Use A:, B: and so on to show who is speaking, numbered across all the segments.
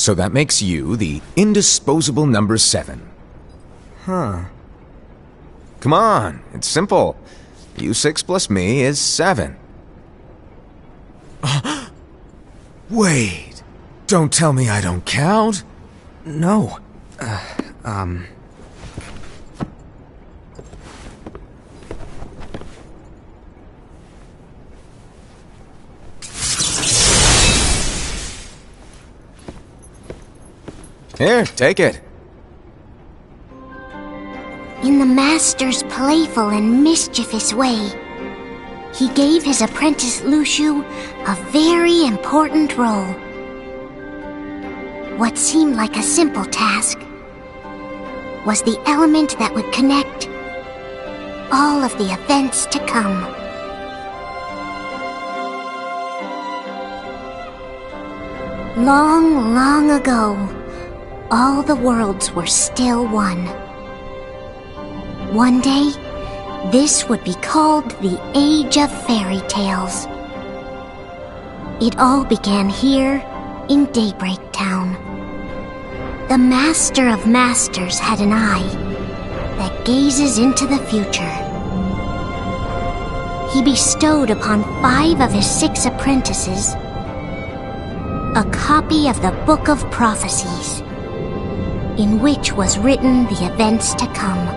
A: So that makes you the indisposable number 7.
B: Huh.
A: Come on, it's simple. You 6 plus me is 7. Wait, don't tell me I don't count.
B: No.
A: Here, take it.
C: In the Master's playful and mischievous way, he gave his apprentice Luxu a very important role. What seemed like a simple task was the element that would connect all of the events to come. Long, long ago, all the worlds were still one. One day, this would be called the Age of Fairy Tales. It all began here in Daybreak Town. The Master of Masters had an eye that gazes into the future. He bestowed upon 5 of his 6 apprentices a copy of the Book of Prophecies, in which was written the events to come.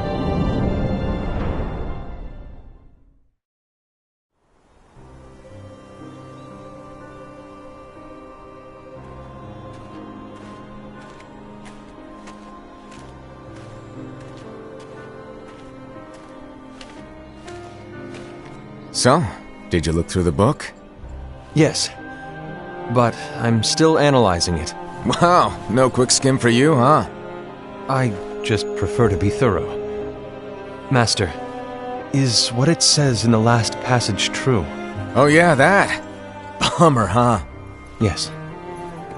A: So, did you look through the book?
B: Yes. But I'm still analyzing it.
A: Wow, no quick skim for you, huh?
B: I just prefer to be thorough. Master, is what it says in the last passage true?
A: Oh yeah, that. Bummer, huh?
B: Yes.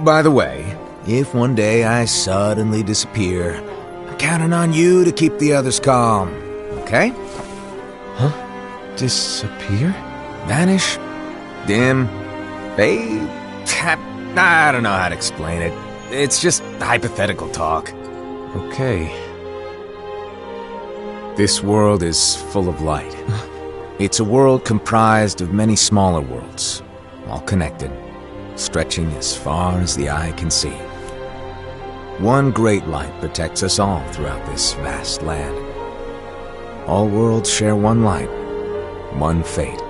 A: By the way, if one day I suddenly disappear, I'm counting on you to keep the others calm, okay?
B: Huh? Disappear?
A: Vanish? Dim? Fade? I don't know how to explain it. It's just hypothetical talk.
B: Okay.
A: This world is full of light. It's a world comprised of many smaller worlds, all connected, stretching as far as the eye can see. One great light protects us all throughout this vast land. All worlds share one light, one fate.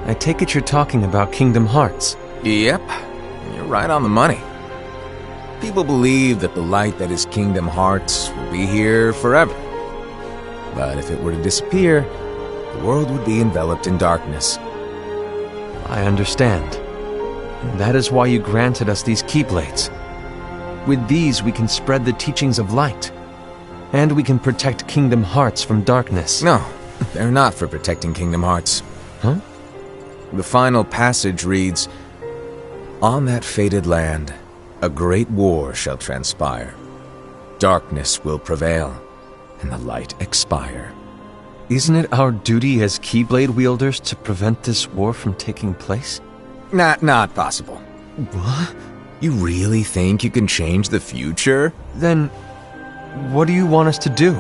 B: I take it you're talking about Kingdom Hearts.
A: Yep, you're right on the money. People believe that the light that is Kingdom Hearts will be here forever. But if it were to disappear, the world would be enveloped in darkness.
B: I understand. And that is why you granted us these Keyblades. With these we can spread the teachings of light. And we can protect Kingdom Hearts from darkness.
A: No, they're not for protecting Kingdom Hearts.
B: Huh?
A: The final passage reads, "On that fated land, a great war shall transpire. Darkness will prevail, and the light expire."
B: Isn't it our duty as Keyblade wielders to prevent this war from taking place?
A: Not possible.
B: What?
A: You really think you can change the future?
B: Then, what do you want us to do?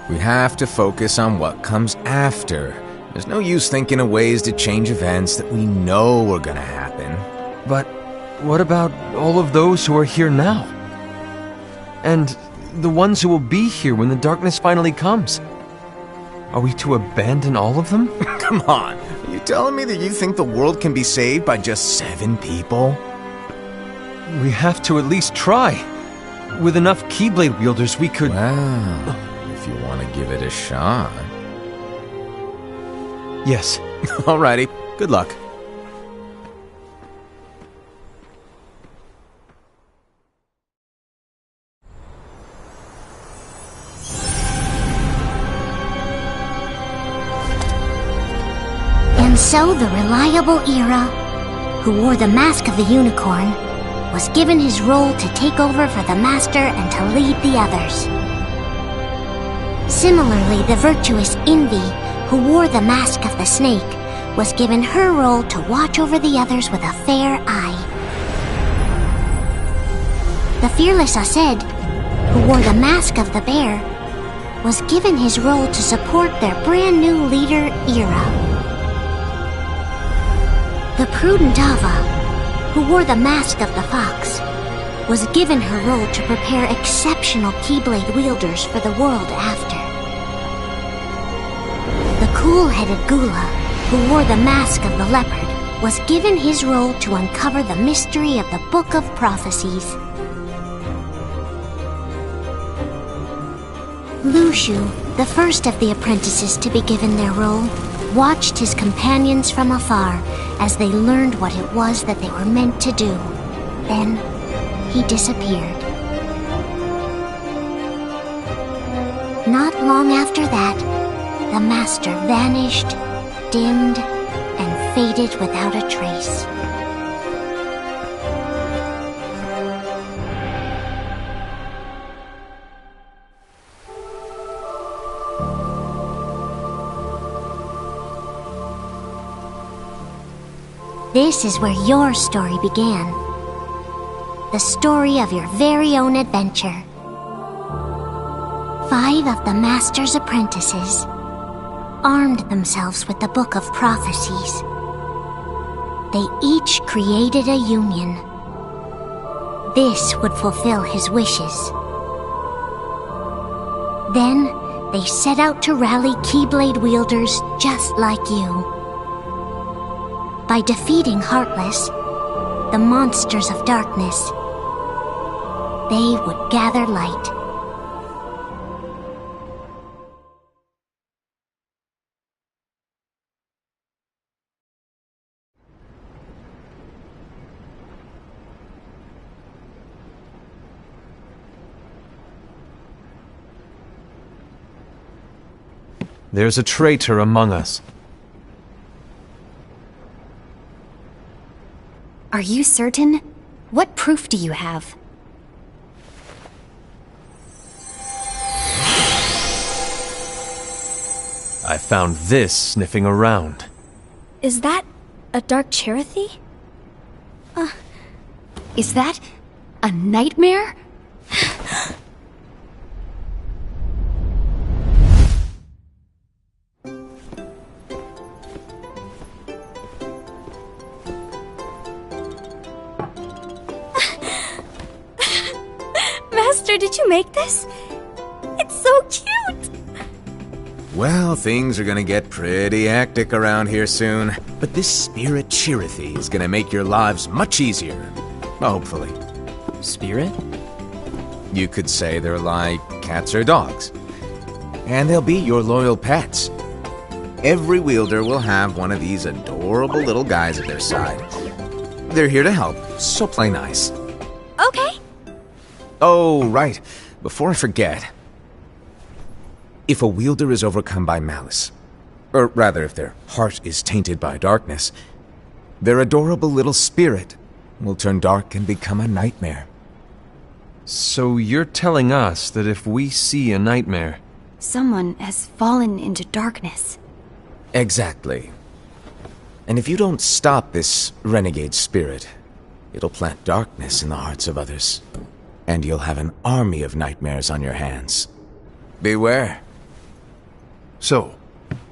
A: We have to focus on what comes after. There's no use thinking of ways to change events that we know are gonna happen.
B: But what about all of those who are here now? And the ones who will be here when the darkness finally comes? Are we to abandon all of them?
A: Come on, are you telling me that you think the world can be saved by just 7 people?
B: We have to at least try. With enough Keyblade wielders, we could...
A: Well, if you want to give it a shot.
B: Yes.
A: Alrighty, good luck.
C: And so the reliable Ira, who wore the mask of the unicorn, was given his role to take over for the Master and to lead the others. Similarly, the virtuous Envy, who wore the mask of the snake, was given her role to watch over the others with a fair eye. The fearless Aesed, who wore the mask of the bear, was given his role to support their brand new leader, Ira. The prudent Ava, who wore the mask of the fox, was given her role to prepare exceptional Keyblade wielders for the world after. The cool-headed Gula, who wore the mask of the leopard, was given his role to uncover the mystery of the Book of Prophecies. Lushu, the first of the apprentices to be given their role, watched his companions from afar as they learned what it was that they were meant to do. Then, he disappeared. Not long after that, the master vanished, dimmed, and faded without a trace. This is where your story began. The story of your very own adventure. 5 of the Master's apprentices armed themselves with the Book of Prophecies. They each created a union. This would fulfill his wishes. Then, they set out to rally Keyblade wielders just like you. By defeating Heartless, the monsters of darkness, they would gather light.
B: There's a traitor among us.
D: Are you certain? What proof do you have?
B: I found this sniffing around.
E: Is that a Dark Chirithy?
D: Is that a nightmare?
E: Master, did you make this? It's so cute!
A: Well, things are gonna get pretty hectic around here soon. But this Spirit Chirithy is gonna make your lives much easier. Hopefully.
F: Spirit?
A: You could say they're like cats or dogs. And they'll be your loyal pets. Every wielder will have one of these adorable little guys at their side. They're here to help, so play nice.
E: Okay.
A: Oh, right. Before I forget. If a wielder is overcome by malice, or rather if their heart is tainted by darkness, their adorable little spirit will turn dark and become a nightmare.
B: So you're telling us that if we see a nightmare...
D: Someone has fallen into darkness.
A: Exactly. And if you don't stop this renegade spirit, it'll plant darkness in the hearts of others. And you'll have an army of nightmares on your hands. Beware.
G: So,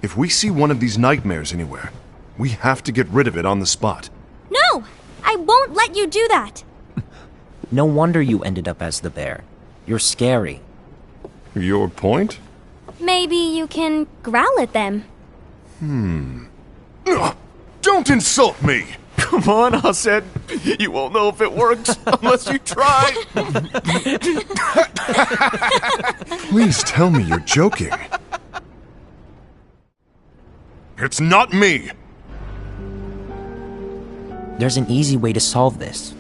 G: if we see one of these nightmares anywhere, we have to get rid of it on the spot.
E: No! I won't let you do that!
F: No wonder you ended up as the bear. You're scary.
G: Your point?
E: Maybe you can growl at them.
G: Ugh, don't insult me!
B: Come on, Aesed. You won't know if it works unless you try.
G: Please tell me you're joking. It's not me!
F: There's an easy way to solve this.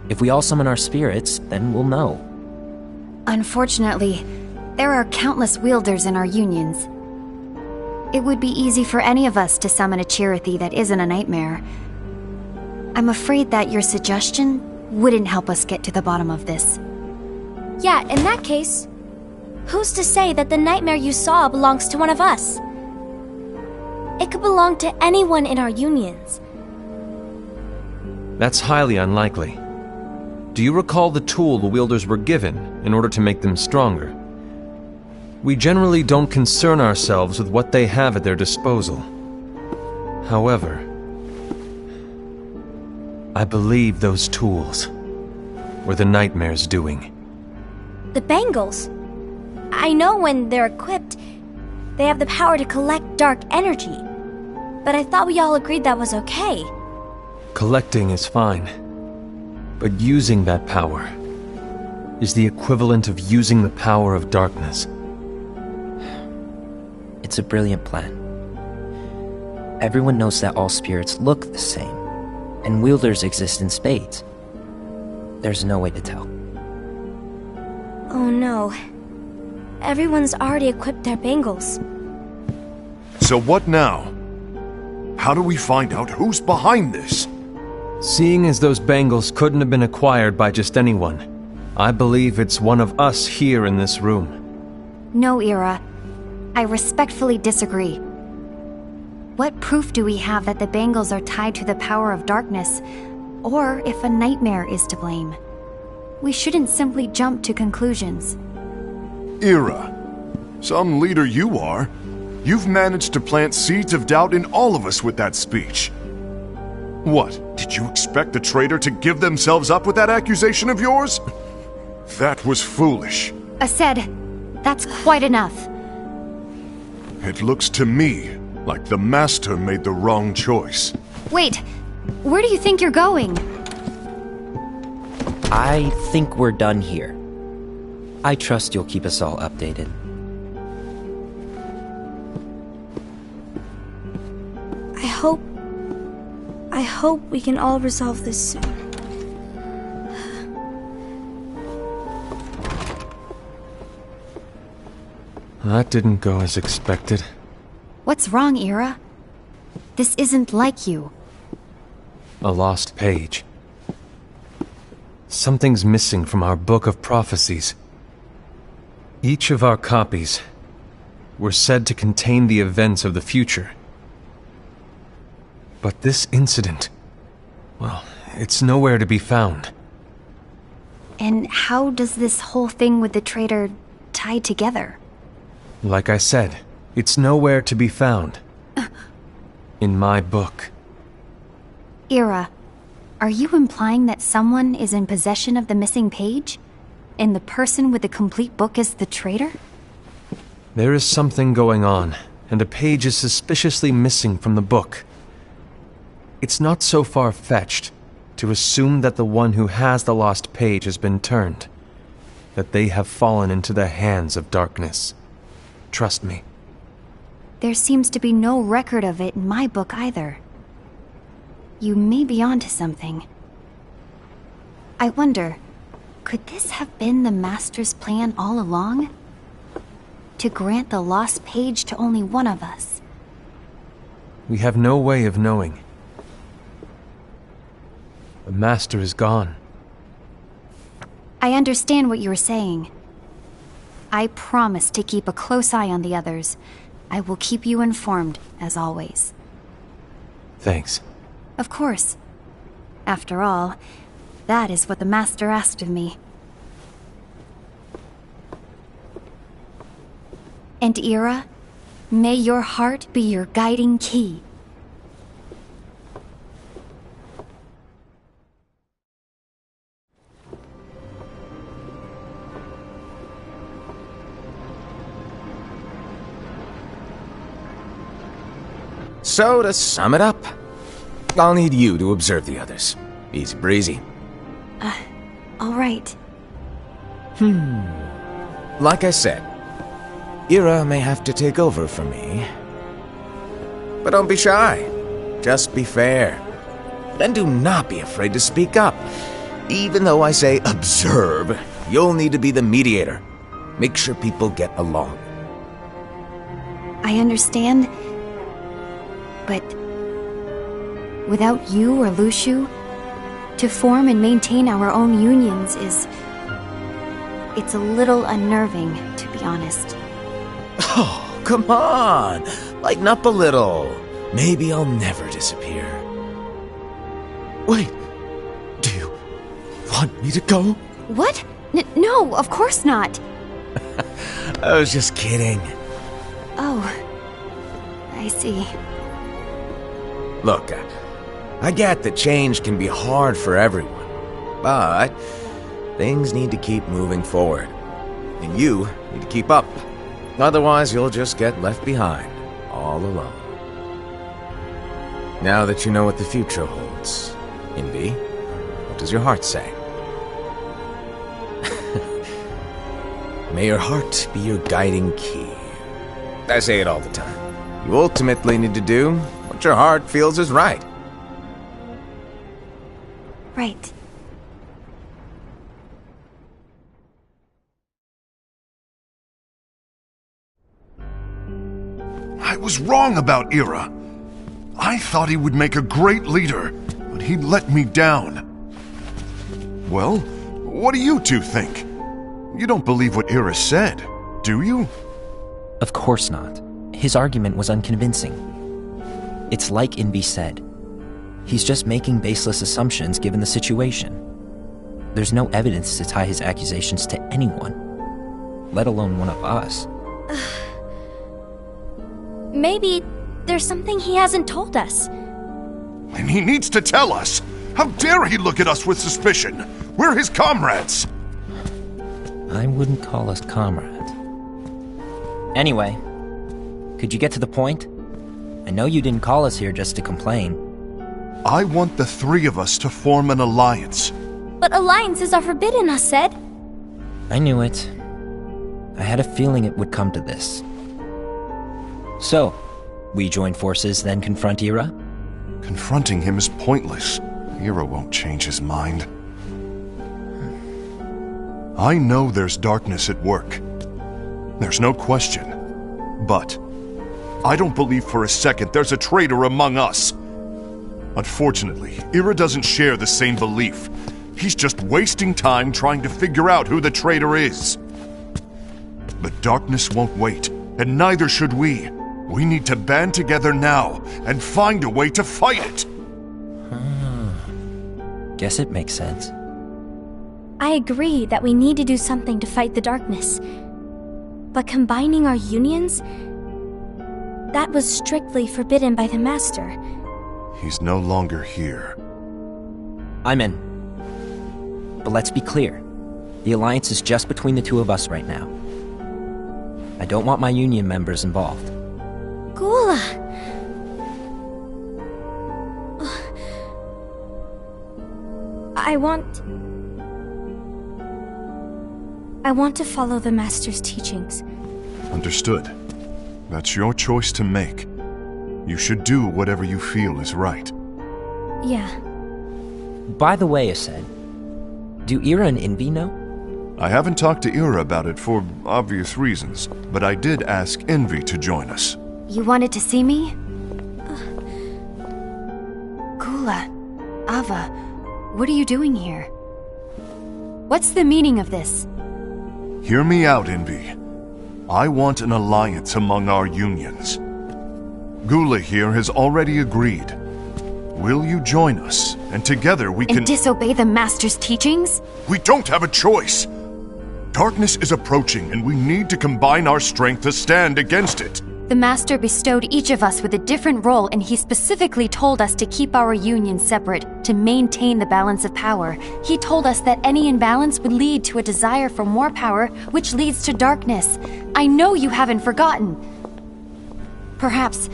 F: If we all summon our spirits, then we'll know.
D: Unfortunately, there are countless wielders in our unions. It would be easy for any of us to summon a Chirithy that isn't a nightmare. I'm afraid that your suggestion wouldn't help us get to the bottom of this.
E: Yeah, in that case, who's to say that the nightmare you saw belongs to one of us? It could belong to anyone in our unions.
B: That's highly unlikely. do you recall the tool the wielders were given in order to make them stronger? We generally don't concern ourselves with what they have at their disposal. However, I believe those tools were the Nightmare's doing.
E: The bangles. I know when they're equipped, they have the power to collect dark energy. But I thought we all agreed that was okay.
B: Collecting is fine, but using that power is the equivalent of using the power of darkness.
F: It's a brilliant plan. Everyone knows that all spirits look the same, and wielders exist in spades. There's no way to tell.
E: Oh no. Everyone's already equipped their bangles.
G: So what now? How do we find out who's behind this?
B: Seeing as those bangles couldn't have been acquired by just anyone, I believe it's one of us here in this room.
D: No, Ira. I respectfully disagree. What proof do we have that the bangles are tied to the power of darkness, or if a nightmare is to blame? We shouldn't simply jump to conclusions.
G: Ira, some leader you are. You've managed to plant seeds of doubt in all of us with that speech. What, did you expect the traitor to give themselves up with that accusation of yours? That was foolish.
D: Aced, that's quite enough.
G: It looks to me like the Master made the wrong choice.
D: Wait, where do you think you're going?
F: I think we're done here. I trust you'll keep us all updated.
E: I hope we can all resolve this soon.
B: That didn't go as expected.
D: What's wrong, Ira? This isn't like you.
B: A lost page. Something's missing from our book of prophecies. Each of our copies were said to contain the events of the future. But this incident, well, it's nowhere to be found.
D: And how does this whole thing with the traitor tie together?
B: Like I said, it's nowhere to be found. In my book.
D: Ira, are you implying that someone is in possession of the missing page? And the person with the complete book is the traitor?
B: There is something going on, and a page is suspiciously missing from the book. It's not so far-fetched to assume that the one who has the lost page has been turned, that they have fallen into the hands of darkness. Trust me.
D: There seems to be no record of it in my book either. You may be onto something. I wonder, could this have been the Master's plan all along? To grant the lost page to only one of us?
B: We have no way of knowing. The Master is gone.
D: I understand what you were saying. I promise to keep a close eye on the others. I will keep you informed, as always.
B: Thanks.
D: Of course. After all, that is what the Master asked of me. And Ira, may your heart be your guiding key.
A: So, to sum it up, I'll need you to observe the others. Easy breezy.
D: All right.
A: Like I said, Ira may have to take over for me. But don't be shy. Just be fair. And do not be afraid to speak up. Even though I say observe, you'll need to be the mediator. Make sure people get along.
D: I understand. But without you or Luxu, to form and maintain our own unions it's a little unnerving, to be honest.
A: Oh, come on! Lighten up a little. Maybe I'll never disappear. Wait, do you want me to go?
D: What? No, of course not.
A: I was just kidding.
D: Oh, I see.
A: Look, I get that change can be hard for everyone, but things need to keep moving forward. And you need to keep up. Otherwise, you'll just get left behind, all alone. Now that you know what the future holds, Envy, what does your heart say? May your heart be your guiding key. I say it all the time. You ultimately need to do what your heart feels is right.
D: Right.
G: I was wrong about Ira. I thought he would make a great leader, but he let me down. Well, what do you two think? You don't believe what Ira said, do you?
F: Of course not. His argument was unconvincing. It's like Envy said. He's just making baseless assumptions given the situation. There's no evidence to tie his accusations to anyone, let alone one of us.
E: Maybe there's something he hasn't told us.
G: And he needs to tell us! How dare he look at us with suspicion? We're his comrades!
F: I wouldn't call us comrades. Anyway, could you get to the point? I know you didn't call us here just to complain.
G: I want the three of us to form an alliance.
E: But alliances are forbidden, us said.
F: I knew it. I had a feeling it would come to this. So, we join forces, then confront Ira?
G: Confronting him is pointless. Ira won't change his mind. I know there's darkness at work. There's no question. But I don't believe for a second there's a traitor among us. Unfortunately, Ira doesn't share the same belief. He's just wasting time trying to figure out who the traitor is. But darkness won't wait, and neither should we. We need to band together now and find a way to fight it.
F: Guess it makes sense.
E: I agree that we need to do something to fight the darkness. But combining our unions? That was strictly forbidden by the Master.
G: He's no longer here.
F: I'm in. But let's be clear. The alliance is just between the two of us right now. I don't want my union members involved.
E: Gula! I want to follow the Master's teachings.
G: Understood. That's your choice to make. You should do whatever you feel is right.
E: Yeah.
F: By the way, Aced, do Ira and Envy know?
G: I haven't talked to Ira about it for obvious reasons, but I did ask Envy to join us.
D: You wanted to see me? Gula, Ava, what are you doing here? What's the meaning of this?
G: Hear me out, Envy. I want an alliance among our unions. Gula here has already agreed. Will you join us, and together we can—
D: And disobey the Master's teachings?
G: We don't have a choice! Darkness is approaching, and we need to combine our strength to stand against it.
D: The Master bestowed each of us with a different role, and he specifically told us to keep our union separate, to maintain the balance of power. He told us that any imbalance would lead to a desire for more power, which leads to darkness. I know you haven't forgotten. Perhaps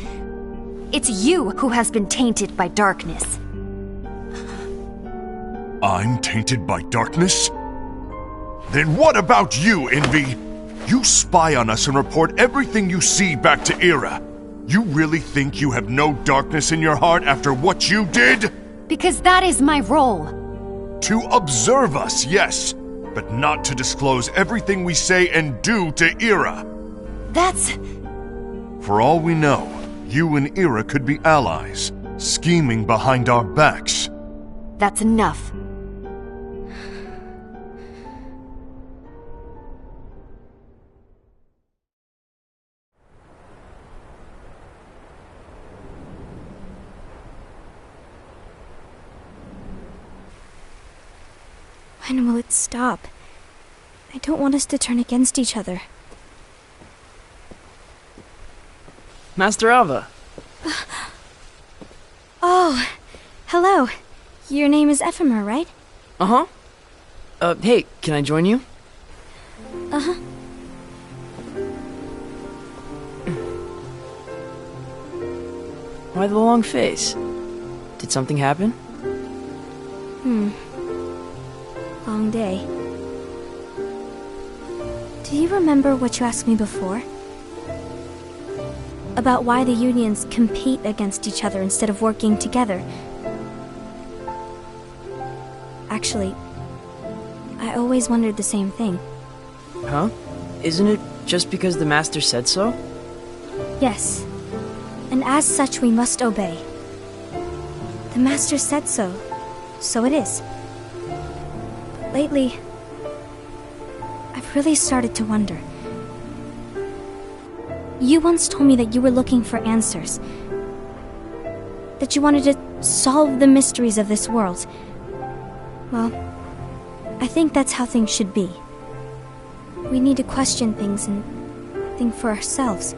D: it's you who has been tainted by darkness.
G: I'm tainted by darkness? Then what about you, Envy? You spy on us and report everything you see back to Ira. You really think you have no darkness in your heart after what you did?
D: Because that is my role.
G: To observe us, yes, but not to disclose everything we say and do to Ira.
D: That's...
G: For all we know, you and Ira could be allies, scheming behind our backs.
D: That's enough.
E: When will it stop? I don't want us to turn against each other.
H: Master Alva.
E: Oh, hello. Your name is Ephemer, right?
H: Uh-huh. Hey, can I join you?
E: Uh-huh.
H: Why the long face? Did something happen?
E: Long day. Do you remember what you asked me before? About why the unions compete against each other instead of working together. Actually, I always wondered the same thing.
H: Huh? Isn't it just because the Master said so?
E: Yes. And as such, we must obey. The Master said so, so it is. But lately, I've really started to wonder. You once told me that you were looking for answers. That you wanted to solve the mysteries of this world. Well, I think that's how things should be. We need to question things and think for ourselves.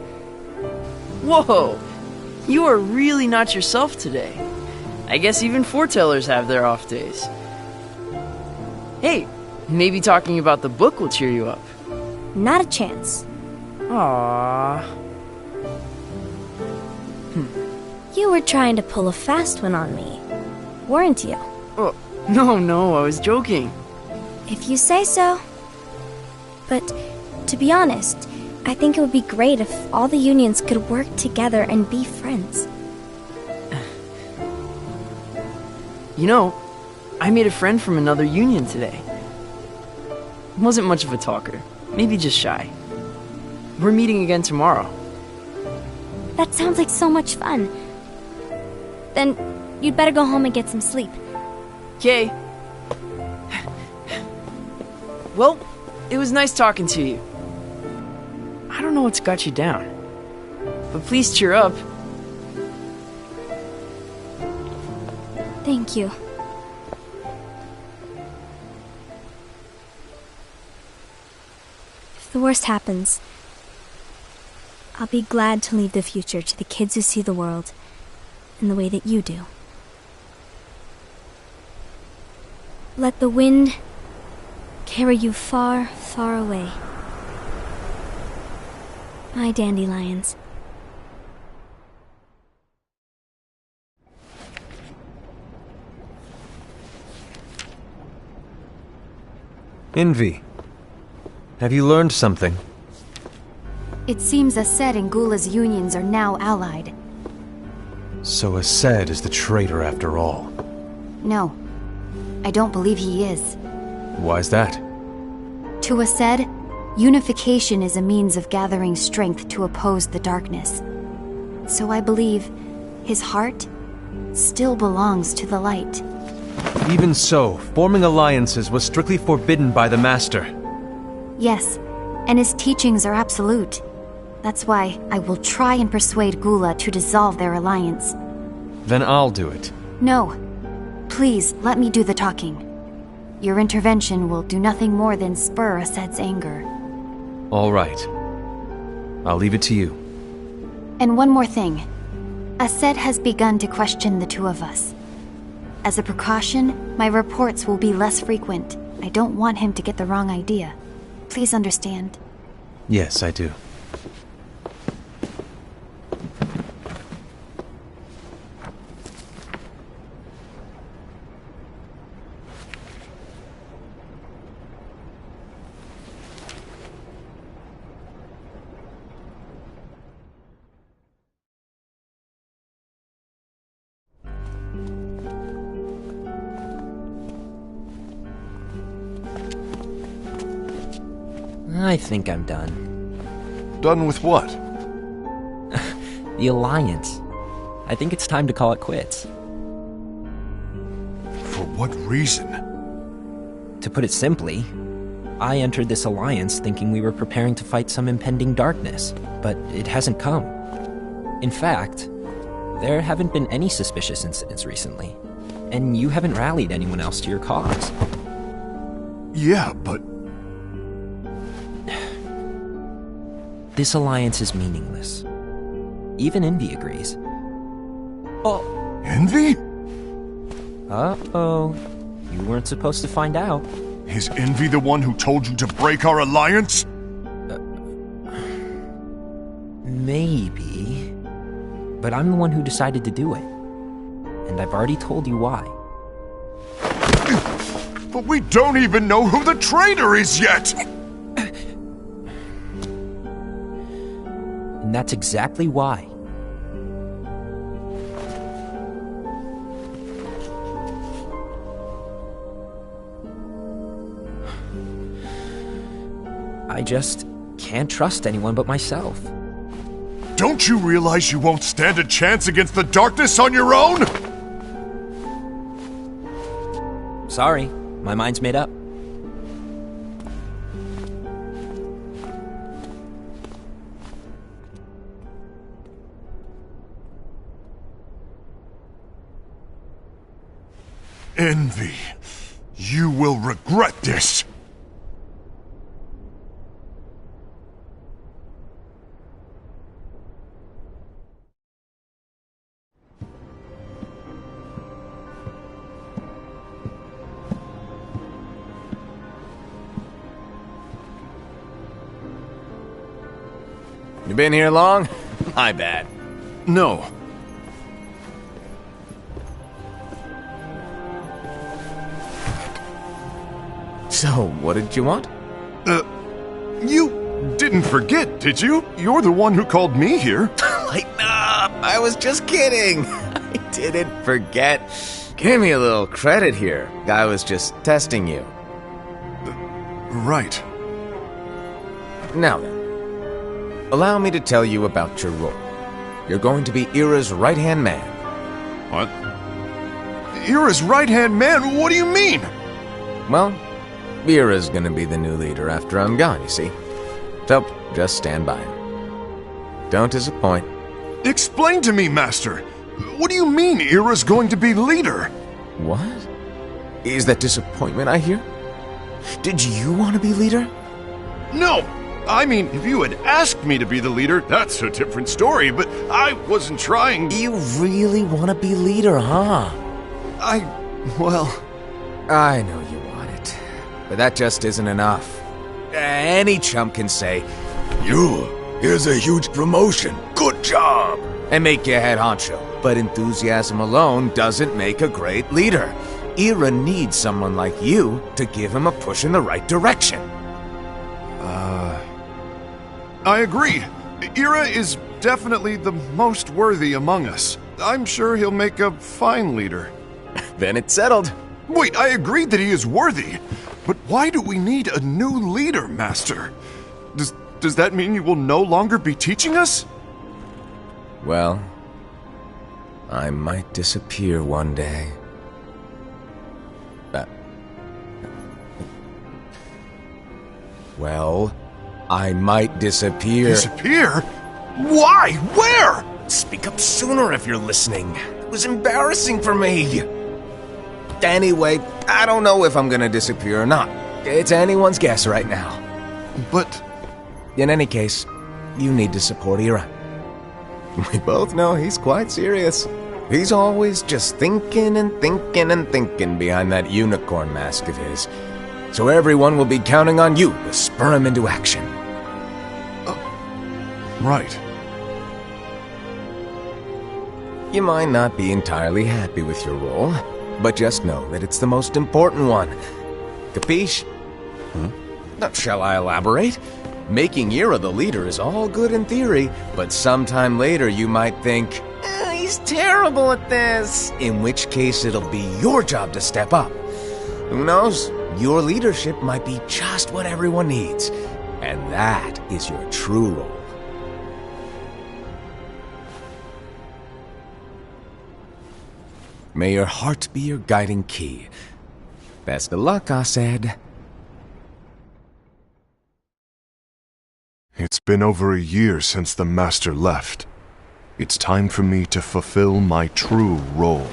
H: Whoa! You are really not yourself today. I guess even foretellers have their off days. Hey, maybe talking about the book will cheer you up.
E: Not a chance.
H: Aww.
E: You were trying to pull a fast one on me, weren't you?
H: Oh, no, I was joking.
E: If you say so. But, to be honest, I think it would be great if all the unions could work together and be friends.
H: You know, I made a friend from another union today. Wasn't much of a talker, maybe just shy. We're meeting again tomorrow.
E: That sounds like so much fun. Then, you'd better go home and get some sleep.
H: Okay. Well, it was nice talking to you. I don't know what's got you down, but please cheer up.
E: Thank you. If the worst happens, I'll be glad to leave the future to the kids who see the world in the way that you do. Let the wind carry you far, far away. My dandelions.
B: Envy. Have you learned something?
D: It seems Aced and Gula's unions are now allied.
B: So Aced is the traitor after all.
D: No, I don't believe he is.
B: Why's that?
D: To Aced, unification is a means of gathering strength to oppose the darkness. So I believe his heart still belongs to the light.
B: Even so, forming alliances was strictly forbidden by the Master.
D: Yes, and his teachings are absolute. That's why I will try and persuade Gula to dissolve their alliance.
B: Then I'll do it.
D: No. Please, let me do the talking. Your intervention will do nothing more than spur Aced's anger.
B: All right. I'll leave it to you.
D: And one more thing. Aced has begun to question the two of us. As a precaution, my reports will be less frequent. I don't want him to get the wrong idea. Please understand.
B: Yes, I do.
F: I think I'm done.
G: Done with what?
F: The Alliance. I think it's time to call it quits.
G: For what reason?
F: To put it simply, I entered this alliance thinking we were preparing to fight some impending darkness, but it hasn't come. In fact, there haven't been any suspicious incidents recently, and you haven't rallied anyone else to your cause.
G: Yeah, but
F: This alliance is meaningless. Even Envy agrees. Oh.
G: Envy?
F: Uh-oh. You weren't supposed to find out.
G: Is Envy the one who told you to break our alliance?
F: Maybe. But I'm the one who decided to do it. And I've already told you why.
G: But we don't even know who the traitor is yet!
F: And that's exactly why. I just can't trust anyone but myself.
G: Don't you realize you won't stand a chance against the darkness on your own?
F: Sorry, my mind's made up.
G: Envy, you will regret this.
A: You been here long? My bad.
G: No.
A: So, what did you want?
G: You didn't forget, did you? You're the one who called me here.
A: Lighten up! I was just kidding! I didn't forget. Give me a little credit here. I was just testing you.
G: Right.
A: Now then, allow me to tell you about your role. You're going to be Ira's right-hand man.
G: What? Ira's right-hand man? What do you mean?
A: Well, Ira's gonna be the new leader after I'm gone, you see. So, just stand by. Don't disappoint.
G: Explain to me, Master. What do you mean Ira's going to be leader?
A: What? Is that disappointment I hear? Did you want to be leader?
G: No! I mean, if you had asked me to be the leader, that's a different story, but I wasn't trying.
A: You really want to be leader, huh?
G: Well...
A: I know you want it, but that just isn't enough. Any chump can say, here's a huge promotion, good job, and make you head honcho. But enthusiasm alone doesn't make a great leader. Ira needs someone like you to give him a push in the right direction.
G: I agree. Ira is definitely the most worthy among us. I'm sure he'll make a fine leader.
A: Then it's settled.
G: Wait, I agreed that he is worthy. But why do we need a new leader, Master? Does that mean you will no longer be teaching us?
A: Well, I might disappear one day. Well, I might disappear.
G: Disappear? Why? Where?
A: Speak up sooner if you're listening. It was embarrassing for me. Anyway, I don't know if I'm gonna disappear or not. It's anyone's guess right now.
G: But...
A: In any case, you need to support Ira. We both know he's quite serious. He's always just thinking and thinking and thinking behind that unicorn mask of his. So everyone will be counting on you to spur him into action.
G: Right.
A: You might not be entirely happy with your role, but just know that it's the most important one. Capiche? Now, shall I elaborate? Making Ira the leader is all good in theory, but sometime later you might think, he's terrible at this, in which case it'll be your job to step up. Who knows? Your leadership might be just what everyone needs, and that is your true role. May your heart be your guiding key. Best of luck, Asaid.
G: It's been over a year since the Master left. It's time for me to fulfill my true role.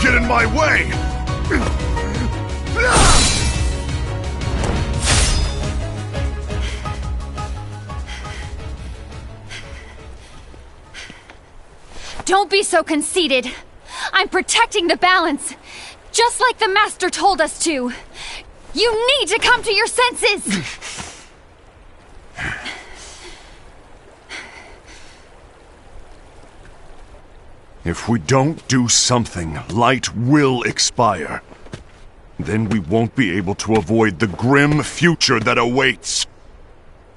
G: get in my way!
D: Don't be so conceited. I'm protecting the balance, just like the Master told us to. You need to come to your senses!
G: If we don't do something, light will expire. Then we won't be able to avoid the grim future that awaits.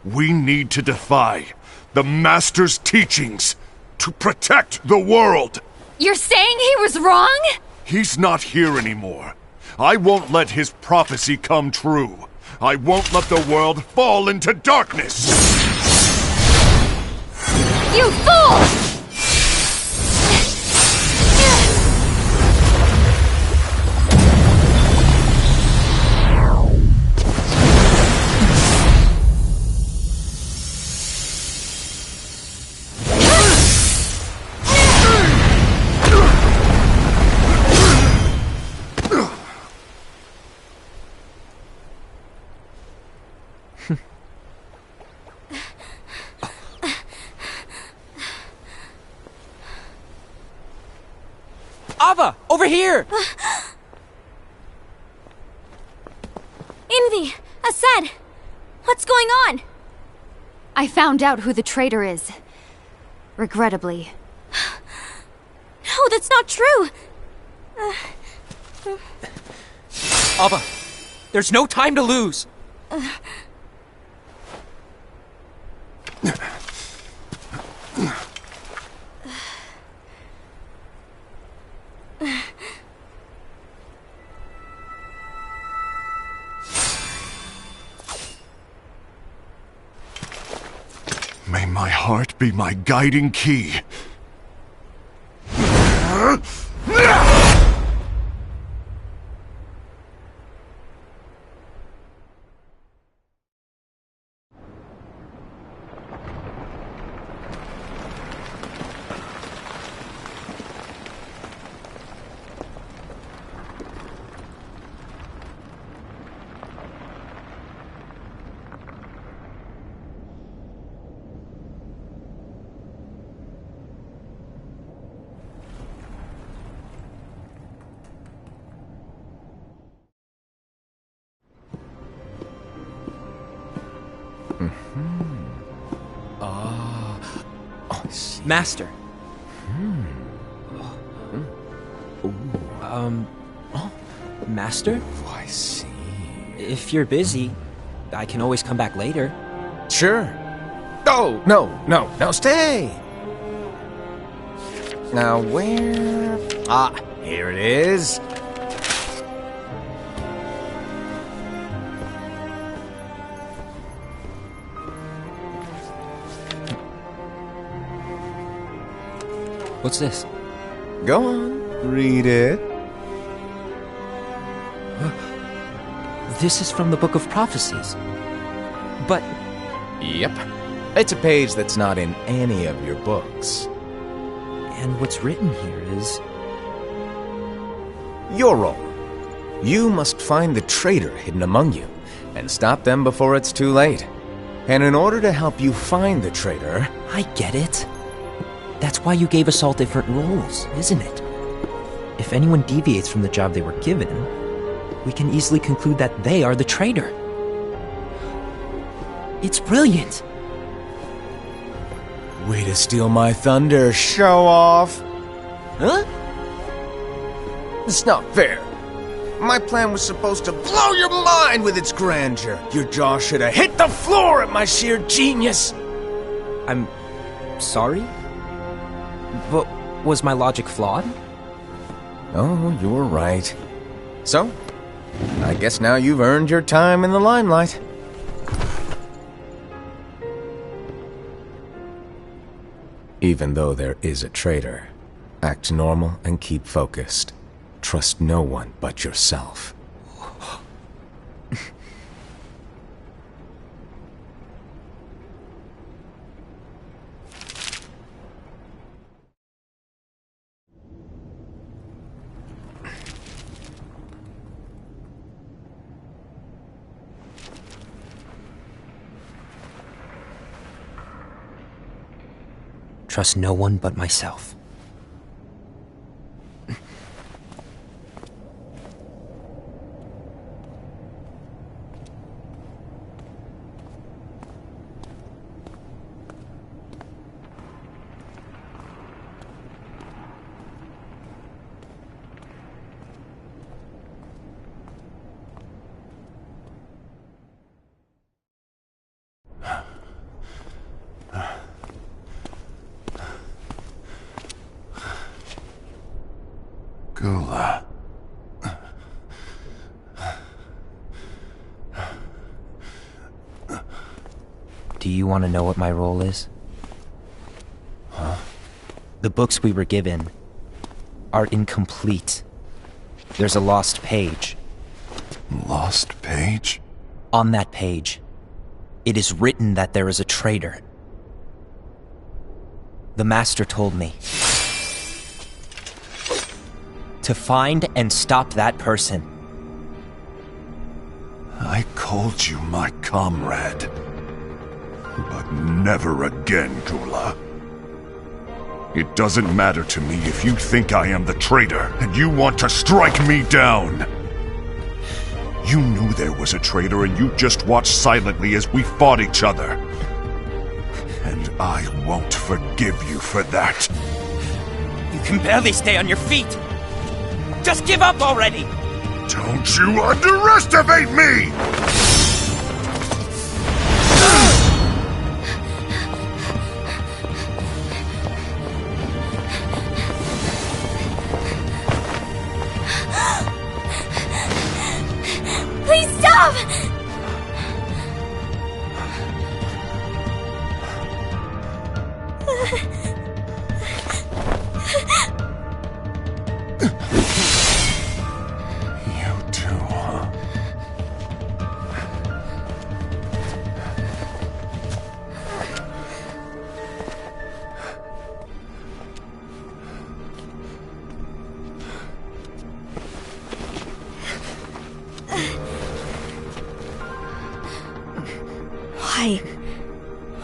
G: We need to defy the Master's teachings to protect the world.
D: You're saying he was wrong?
G: He's not here anymore. I won't let his prophecy come true. I won't let the world fall into darkness.
D: You fool!
F: Ava! Over here!
E: Envy! Aced! What's going on?
D: I found out who the traitor is. Regrettably.
E: No, that's not true!
F: Ava! There's no time to lose!
G: May my heart be my guiding key.
F: Master. Master?
A: Oh, I see.
F: If you're busy, I can always come back later.
A: Sure. Oh, no, stay! Now, where... Ah, here it is.
F: What's this?
A: Go on, read it.
F: This is from the Book of Prophecies. But
A: Yep. It's a page that's not in any of your books.
F: and what's written here is...
A: Your role. You must find the traitor hidden among you, and stop them before it's too late. And in order to help you find the traitor...
F: I get it. That's why you gave us all different roles, isn't it? If anyone deviates from the job they were given, we can easily conclude that they are the traitor. It's brilliant.
A: Way to steal my thunder, show off!
F: Huh?
A: It's not fair. My plan was supposed to blow your mind with its grandeur. Your jaw should have hit the floor at my sheer genius.
F: I'm sorry? But was my logic flawed?
A: Oh, you're right. So, I guess now you've earned your time in the limelight. Even though there is a traitor, act normal and keep focused. Trust no one but yourself.
F: trust no one but myself.
G: Gula.
F: Do you want to know what my role is?
G: Huh?
F: The books we were given are incomplete. There's a lost page.
G: Lost page?
F: On that page, it is written that there is a traitor. The Master told me to find and stop that person.
G: I called you my comrade. But never again, Gula. It doesn't matter to me if you think I am the traitor and you want to strike me down. You knew there was a traitor and you just watched silently as we fought each other. And I won't forgive you for that.
F: You can barely stay on your feet. Just give up already!
G: Don't you underestimate me!
E: Please stop!
G: You too, huh?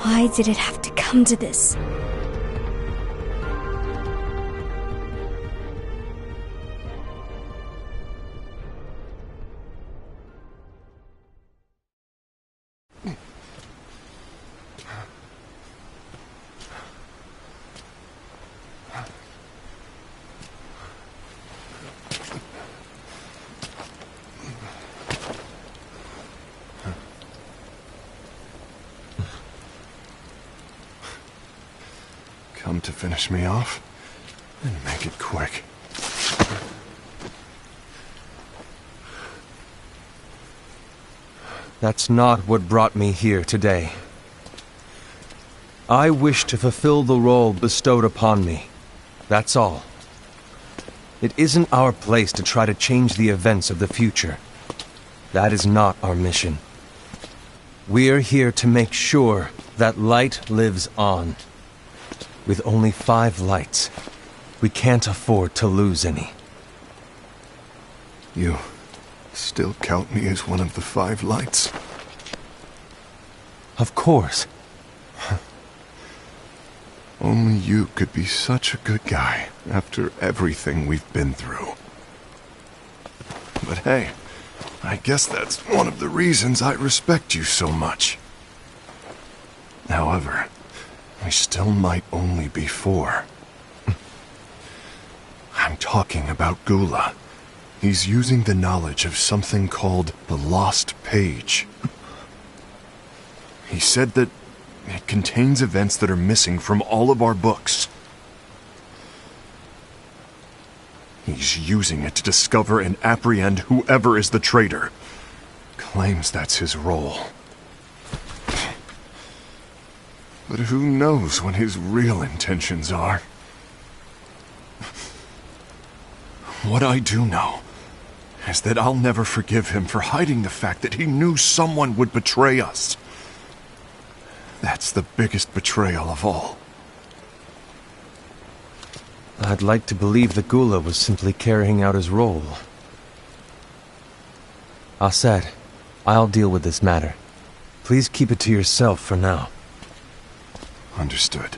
E: Why did it have to come to this?
G: Come to finish me off? Then make it quick.
B: That's not what brought me here today. I wish to fulfill the role bestowed upon me. That's all. It isn't our place to try to change the events of the future. That is not our mission. We're here to make sure that light lives on. With only 5 lights, we can't afford to lose any.
G: You still count me as one of the 5 lights?
B: Of course.
G: Only you could be such a good guy after everything we've been through. But hey, I guess that's one of the reasons I respect you so much. However, we still might only be 4. I'm talking about Gula. He's using the knowledge of something called the Lost Page. He said that it contains events that are missing from all of our books. He's using it to discover and apprehend whoever is the traitor. Claims that's his role. But who knows what his real intentions are? What I do know is that I'll never forgive him for hiding the fact that he knew someone would betray us. That's the biggest betrayal of all.
B: I'd like to believe that Gula was simply carrying out his role. Aset, I'll deal with this matter. Please keep it to yourself for now.
G: Understood.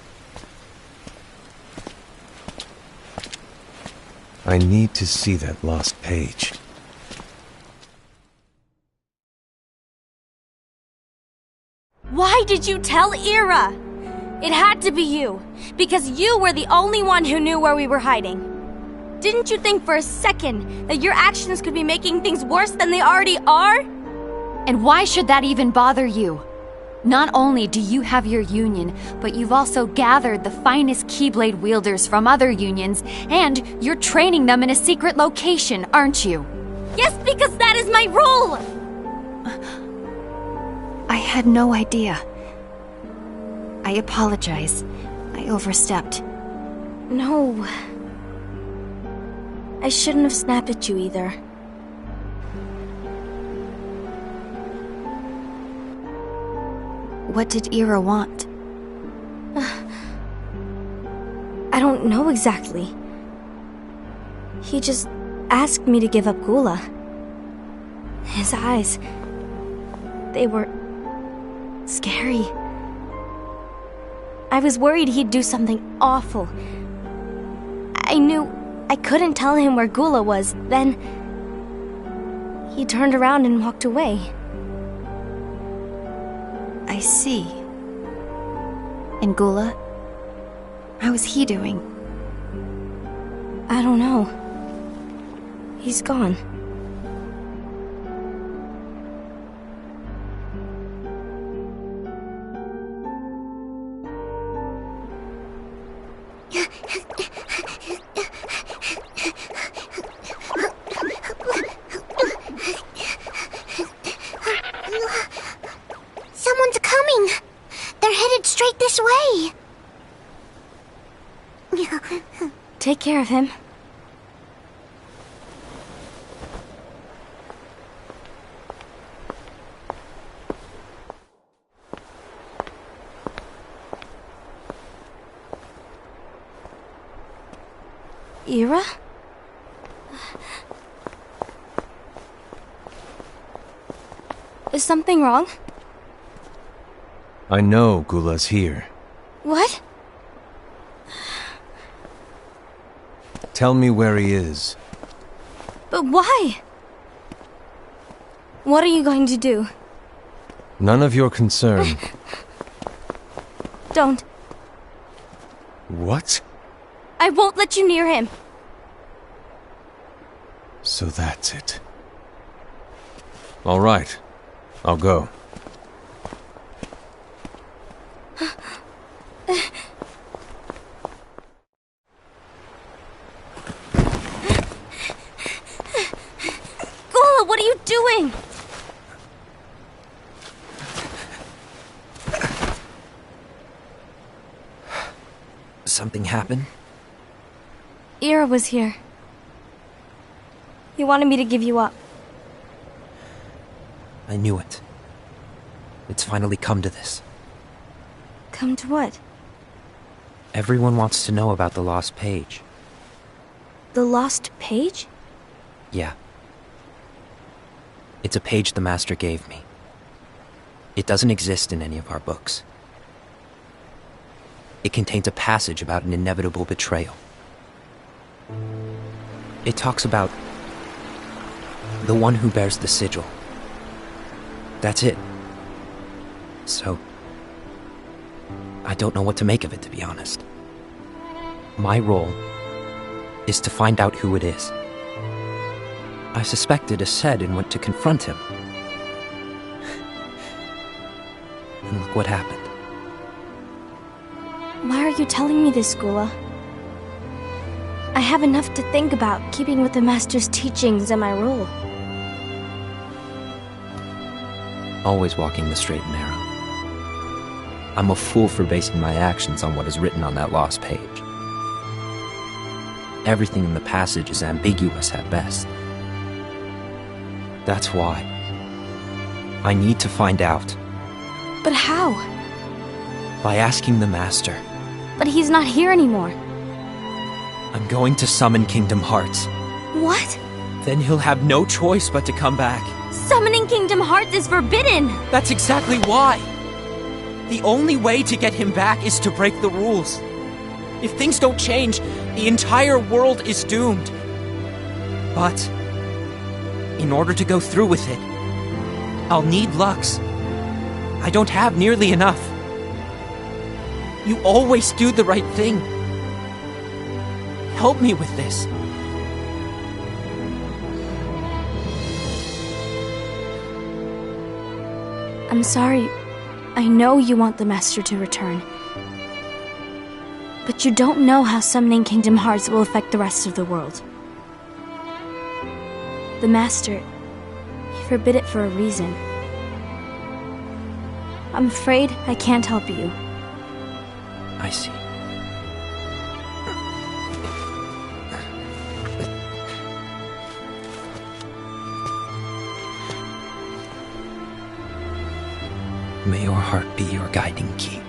B: I need to see that lost page.
E: Why did you tell Ira? It had to be you, because you were the only one who knew where we were hiding. Didn't you think for a second that your actions could be making things worse than they already are?
D: And why should that even bother you? Not only do you have your union, but you've also gathered the finest Keyblade wielders from other unions, and you're training them in a secret location, aren't you?
E: Yes, because that is my role!
D: I had no idea. I apologize. I overstepped.
E: No. I shouldn't have snapped at you either.
D: What did Ira want?
E: I don't know exactly. He just asked me to give up Gula. His eyes... they were... scary. I was worried he'd do something awful. I knew I couldn't tell him where Gula was. Then... he turned around and walked away.
D: I see. And Gula? How is he doing?
E: I don't know. He's gone.
C: Someone's coming! They're headed straight this way!
E: Take care of him. Ira? Is something wrong?
B: I know Gula's here.
E: What?
B: Tell me where he is.
E: But why? What are you going to do?
B: None of your concern.
E: Don't.
B: What?
E: I won't let you near him.
B: So that's it. All right. I'll go.
E: Gula, what are you doing?
F: Something happened?
E: Ira was here. He wanted me to give you up.
F: I knew it. It's finally come to this.
E: Come to what?
F: Everyone wants to know about the lost page.
E: The lost page?
F: Yeah. It's a page the Master gave me. It doesn't exist in any of our books. It contains a passage about an inevitable betrayal. It talks about the one who bears the sigil. That's it. So, I don't know what to make of it, to be honest. My role is to find out who it is. I suspected Aced and went to confront him. And look what happened.
E: Why are you telling me this, Gula? I have enough to think about, keeping with the Master's teachings and my role.
F: Always walking the straight and narrow. I'm a fool for basing my actions on what is written on that lost page. Everything in the passage is ambiguous at best. That's why I need to find out.
E: But how?
F: By asking the Master.
E: But he's not here anymore.
F: I'm going to summon Kingdom Hearts.
E: What?
F: Then he'll have no choice but to come back.
E: Summoning Kingdom Hearts is forbidden!
F: That's exactly why! The only way to get him back is to break the rules. If things don't change, the entire world is doomed. But in order to go through with it, I'll need Lux. I don't have nearly enough. You always do the right thing. Help me with this.
E: I'm sorry. I know you want the Master to return. But you don't know how summoning Kingdom Hearts will affect the rest of the world. The Master, he forbid it for a reason. I'm afraid I can't help you.
F: I see. May your heart be your guiding key.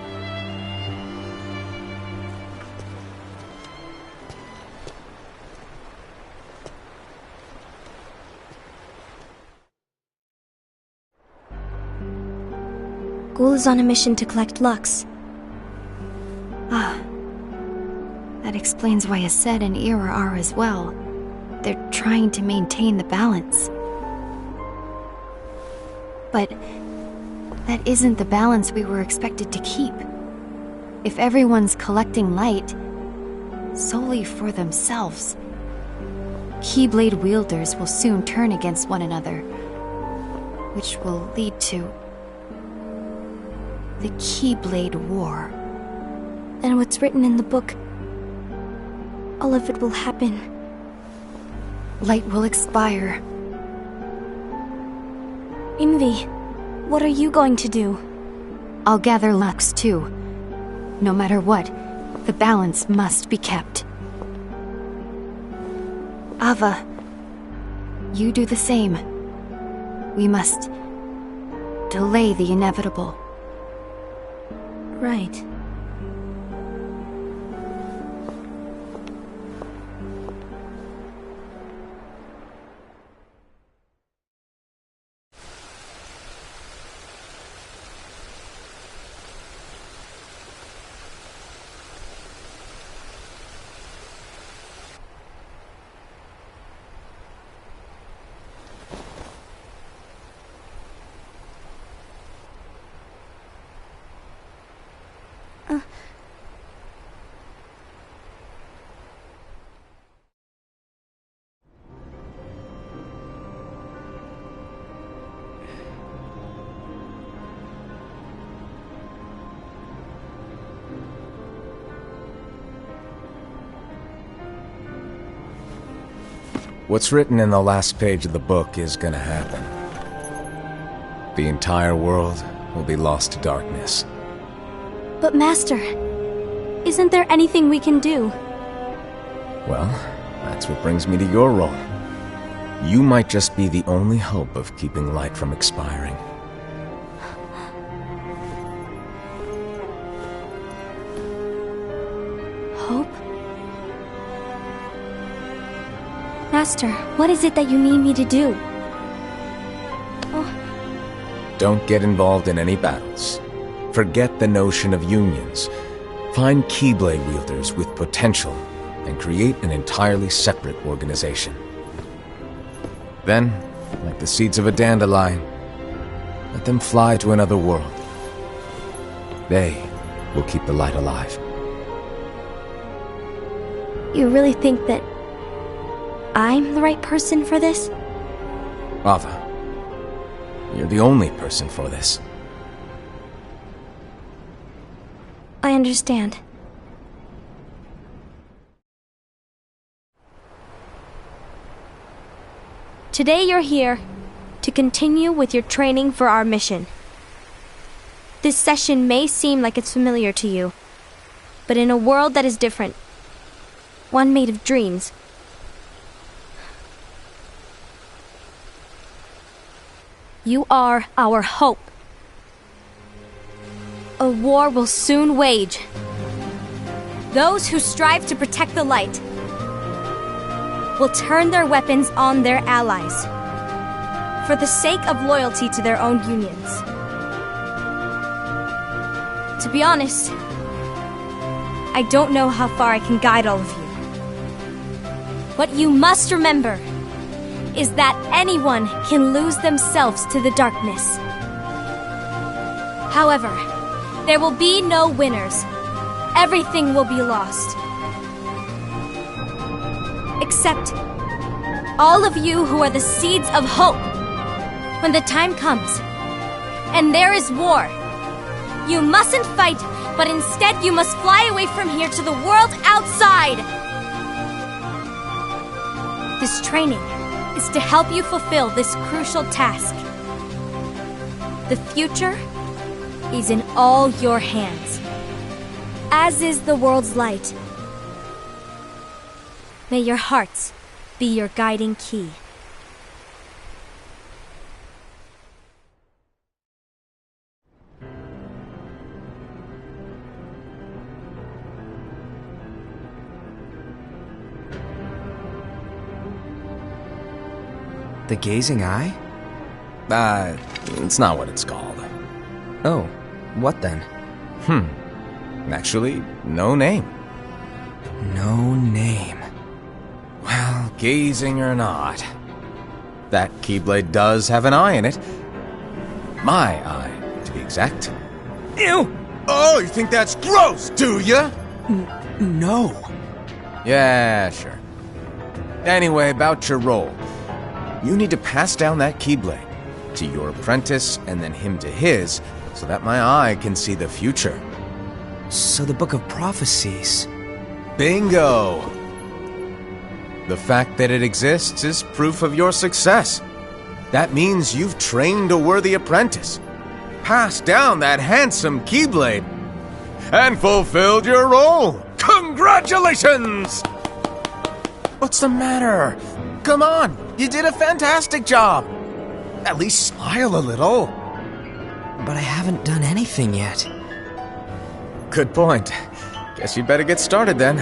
E: Ghoul is on a mission to collect Lux.
D: Ah. That explains why Aced and Ira are as well. They're trying to maintain the balance. But that isn't the balance we were expected to keep. If everyone's collecting light solely for themselves, Keyblade wielders will soon turn against one another, which will lead to the Keyblade War.
E: And what's written in the book, all of it will happen.
D: Light will expire.
E: Invi, what are you going to do?
D: I'll gather Lux too. No matter what, the balance must be kept. Ava, you do the same. We must delay the inevitable.
E: Right.
A: What's written in the last page of the book is gonna happen. The entire world will be lost to darkness.
E: But Master, isn't there anything we can do?
A: Well, that's what brings me to your role. You might just be the only hope of keeping light from expiring.
E: Hope? Master, what is it that you need me to do?
A: Don't get involved in any battles. Forget the notion of unions. Find Keyblade wielders with potential and create an entirely separate organization. Then, like the seeds of a dandelion, let them fly to another world. They will keep the light alive.
E: You really think that I'm the right person for this?
A: Ava, you're the only person for this.
E: I understand. Today you're here to continue with your training for our mission. This session may seem like it's familiar to you, but in a world that is different, one made of dreams, you are our hope. A war will soon wage. Those who strive to protect the light will turn their weapons on their allies for the sake of loyalty to their own unions. To be honest, I don't know how far I can guide all of you. What you must remember is that anyone can lose themselves to the darkness. However, there will be no winners. Everything will be lost. Except all of you who are the seeds of hope. When the time comes, and there is war, you mustn't fight, but instead you must fly away from here to the world outside. This training is to help you fulfill this crucial task. The future is in all your hands, as is the world's light. May your hearts be your guiding key.
I: The Gazing Eye?
A: It's not what it's called.
I: Oh, what then?
A: Actually, no name.
I: No name.
A: Well, gazing or not, that Keyblade does have an eye in it. My eye, to be exact.
I: Ew!
A: Oh, you think that's gross, do ya?
I: No.
A: Yeah, sure. Anyway, about your role. You need to pass down that Keyblade to your apprentice and then him to his, so that my eye can see the future.
I: So the Book of Prophecies.
A: Bingo! The fact that it exists is proof of your success. That means you've trained a worthy apprentice, passed down that handsome Keyblade, and fulfilled your role. Congratulations! What's the matter? Come on, you did a fantastic job. At least smile a little.
I: But I haven't done anything yet.
A: Good point. Guess you'd better get started then.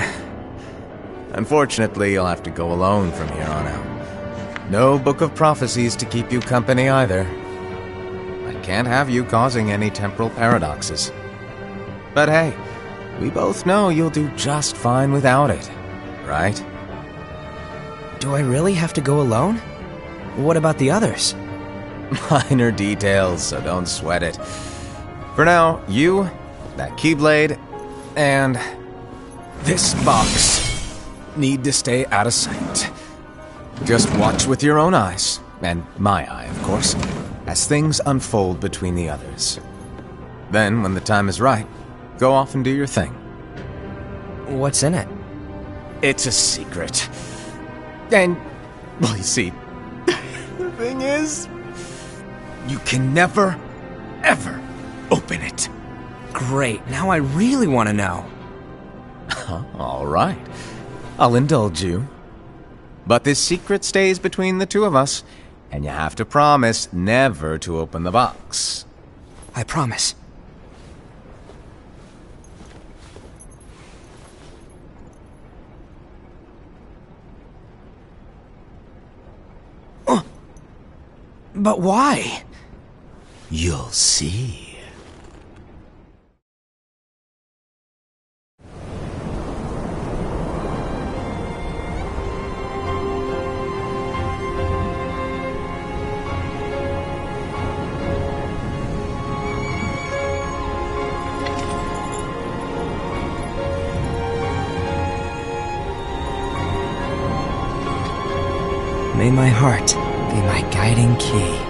A: Unfortunately, you'll have to go alone from here on out. No Book of Prophecies to keep you company either. I can't have you causing any temporal paradoxes. But hey, we both know you'll do just fine without it, right?
I: Do I really have to go alone? What about the others?
A: Minor details, so don't sweat it. For now, you, that Keyblade, and this box need to stay out of sight. Just watch with your own eyes, and my eye, of course, as things unfold between the others. Then, when the time is right, go off and do your thing.
I: What's in it?
A: It's a secret. And, well, you see, the thing is, you can never, ever open it.
I: Great, now I really want to know.
A: All right, I'll indulge you. But this secret stays between the two of us, and you have to promise never to open the box.
I: I promise. But why?
A: You'll see.
I: May my heart be my guiding key.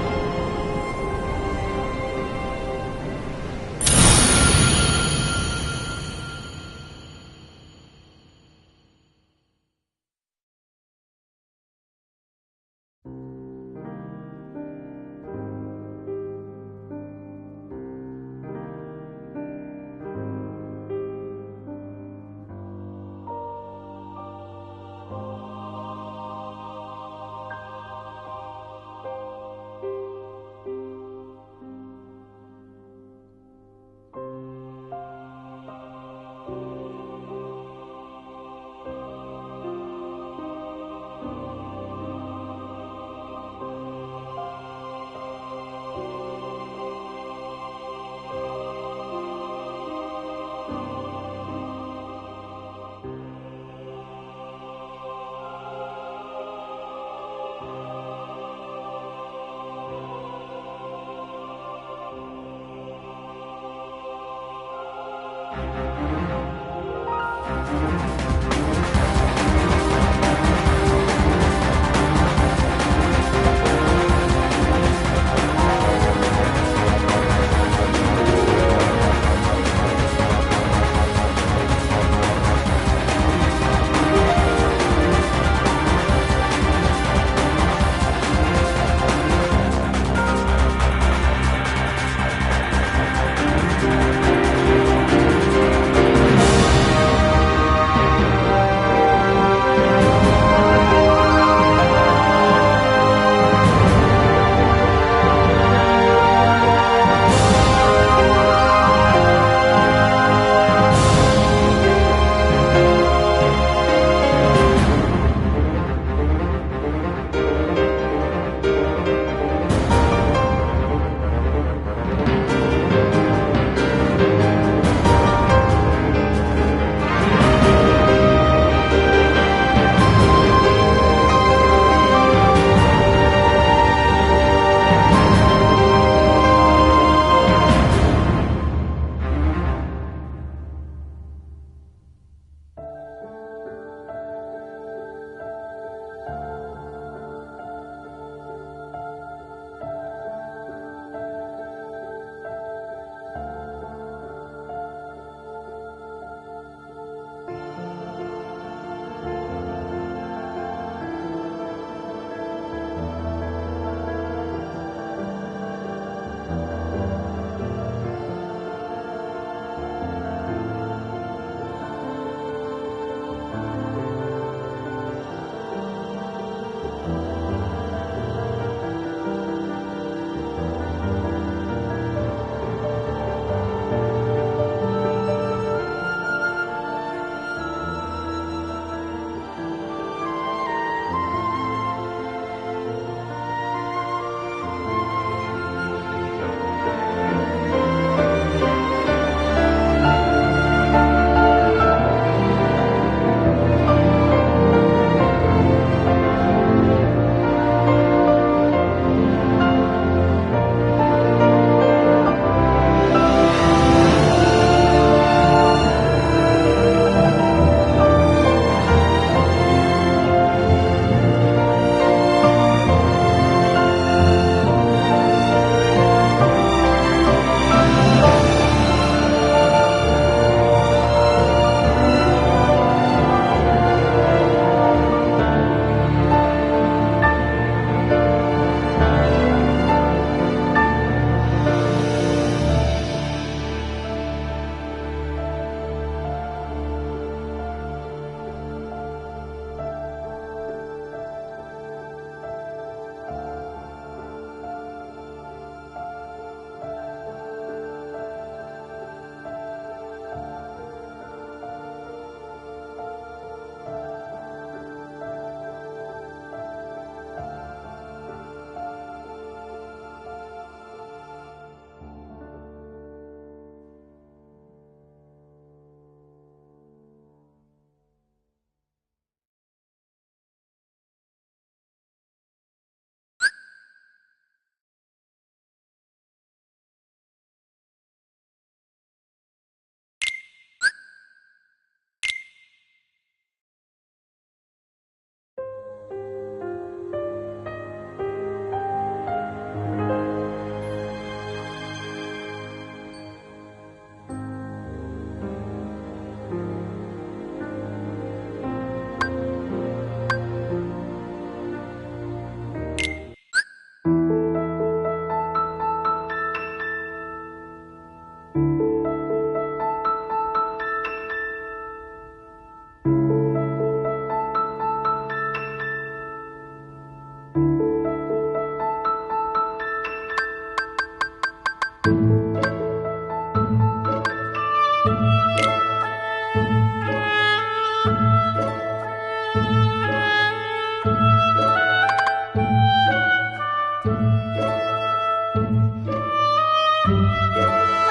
F: you.